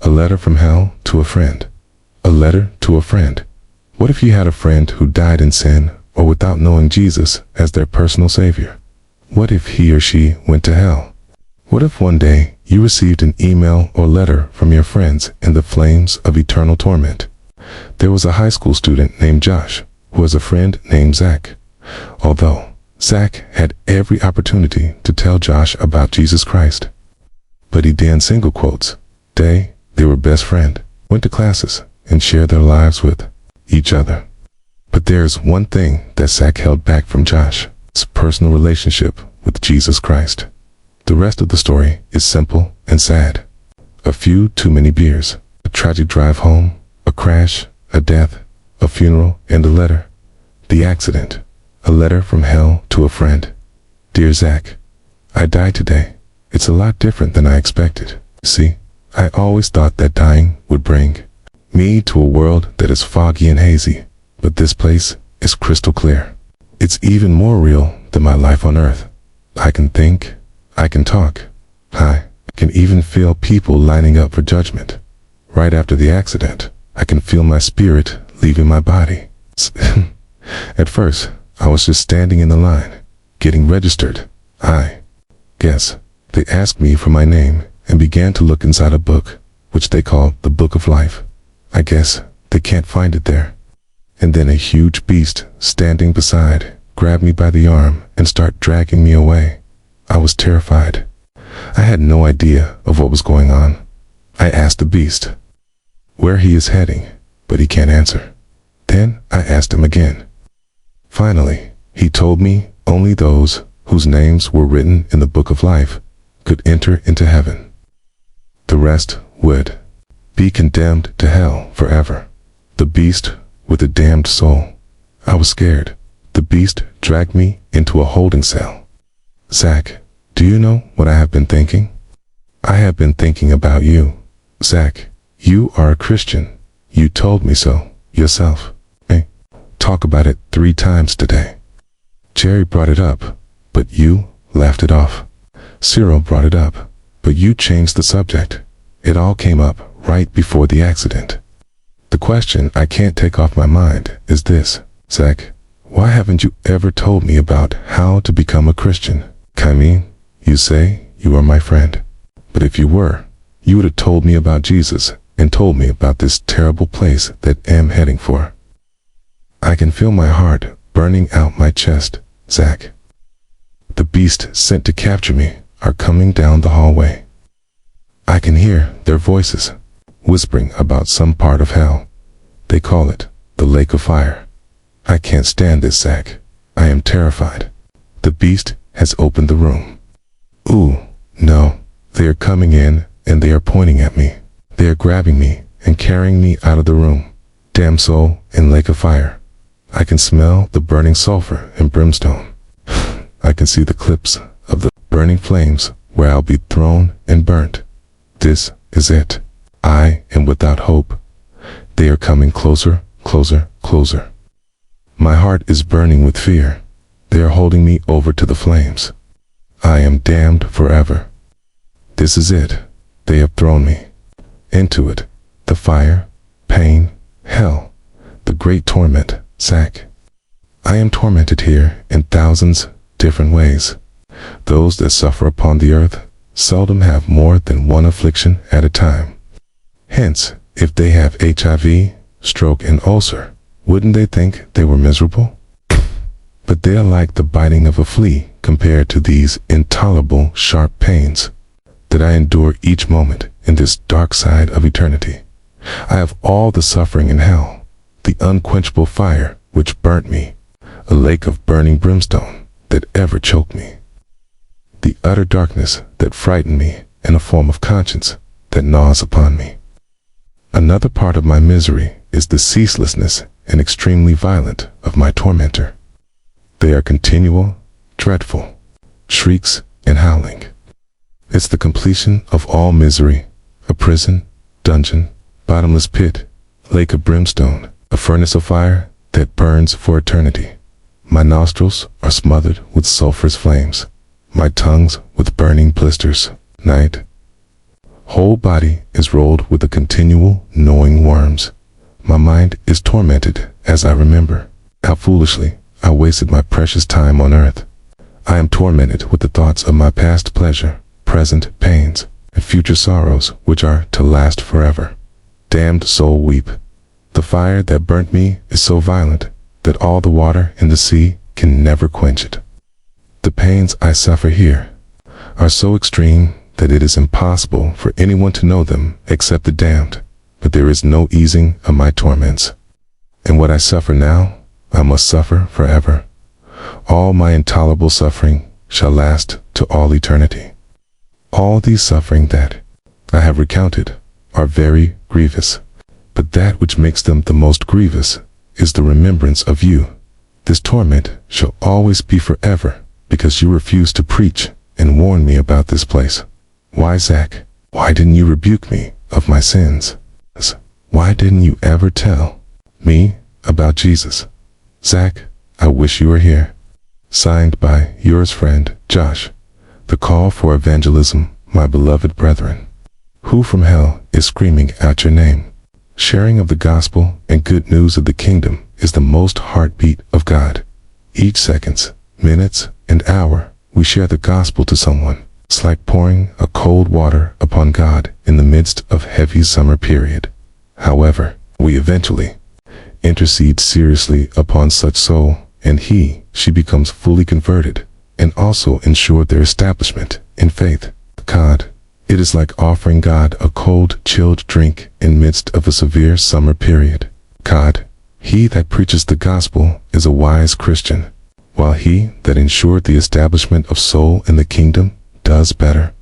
A letter from hell to a friend. A letter to a friend. What if you had a friend who died in sin or without knowing Jesus as their personal savior? What if he or she went to hell? What if one day you received an email or letter from your friends in the flames of eternal torment? There was a high school student named Josh who has a friend named Zach. Although Zach had every opportunity to tell Josh about Jesus Christ, but he didn't, single quotes. They were best friend, went to classes, and shared their lives with each other. But there's one thing that Zach held back from Josh: his personal relationship with Jesus Christ. The rest of the story is simple and sad. A few too many beers, a tragic drive home, a crash, a death, a funeral, and a letter. The accident. A letter from hell to a friend. Dear Zach, I died today. It's a lot different than I expected. See, I always thought that dying would bring me to a world that is foggy and hazy, but this place is crystal clear. It's even more real than my life on earth. I can think, I can talk, I can even feel people lining up for judgment. Right after the accident, I can feel my spirit leaving my body. At first, I was just standing in the line, getting registered. I guess they asked me for my name and began to look inside a book, which they call the Book of Life. I guess they can't find it there. And then a huge beast standing beside grabbed me by the arm and started dragging me away. I was terrified. I had no idea of what was going on. I asked the beast where he is heading, but he can't answer. Then I asked him again. Finally, he told me only those whose names were written in the Book of Life could enter into heaven. The rest would be condemned to hell forever. The beast with a damned soul. I was scared. The beast dragged me into a holding cell. Zach, do you know what I have been thinking? I have been thinking about you. Zach, you are a Christian. You told me so yourself. Hey, talk about it 3 times today. Jerry brought it up, but you laughed it off. Cyril brought it up, but you changed the subject. It all came up right before the accident. The question I can't take off my mind is this: Zach, why haven't you ever told me about how to become a Christian? I mean, you say you are my friend, but if you were, you would have told me about Jesus and told me about this terrible place that I'm heading for. I can feel my heart burning out my chest, Zach. The beast sent to capture me are coming down the hallway. I can hear their voices, whispering about some part of hell. They call it the lake of fire. I can't stand this, Zach. I am terrified. The beast has opened the room. Ooh, no. They are coming in and they are pointing at me. They are grabbing me and carrying me out of the room. Damn soul and lake of fire. I can smell the burning sulfur and brimstone. I can see the clips of the burning flames where I'll be thrown and burnt. This is it. I am without hope. They are coming closer, closer, closer. My heart is burning with fear. They are holding me over to the flames. I am damned forever. This is it. They have thrown me into it. The fire, pain, hell, the great torment, Zach. I am tormented here in thousands different ways. Those that suffer upon the earth seldom have more than one affliction at a time. Hence, if they have HIV, stroke, and ulcer, wouldn't they think they were miserable? But they are like the biting of a flea compared to these intolerable sharp pains that I endure each moment in this dark side of eternity. I have all the suffering in hell, the unquenchable fire which burnt me, a lake of burning brimstone that ever choked me, the utter darkness that frightened me, and a form of conscience that gnaws upon me. Another part of my misery is the ceaselessness and extremely violent of my tormentor. They are continual, dreadful, shrieks and howling. It's the completion of all misery, a prison, dungeon, bottomless pit, lake of brimstone, a furnace of fire that burns for eternity. My nostrils are smothered with sulphurous flames, my tongues with burning blisters. Night, Whole body is rolled with a continual gnawing worms. My mind is tormented as I remember how foolishly I wasted my precious time on earth. I am tormented with the thoughts of my past pleasure, present pains, and future sorrows which are to last forever. Damned soul, weep. The fire that burnt me is so violent that all the water in the sea can never quench it. The pains I suffer here are so extreme that it is impossible for anyone to know them except the damned, but there is no easing of my torments. And what I suffer now, I must suffer forever. All my intolerable suffering shall last to all eternity. All these suffering that I have recounted are very grievous, but that which makes them the most grievous is the remembrance of you. This torment shall always be forever, because you refuse to preach and warn me about this place. Why, Zach, why didn't you rebuke me of my sins? Why didn't you ever tell me about Jesus? Zach, I wish you were here. Signed by yours friend, Josh. The call for evangelism, my beloved brethren. Who from hell is screaming out your name? Sharing of the gospel and good news of the kingdom is the most heartbeat of God. Each seconds, minutes, and hour, we share the gospel to someone. It's like pouring a cold water upon God in the midst of heavy summer period. However, we eventually intercede seriously upon such soul, and she becomes fully converted, and also ensure their establishment in faith. God, it is like offering God a cold, chilled drink in midst of a severe summer period. God, he that preaches the gospel is a wise Christian, while he that ensured the establishment of soul in the kingdom does better.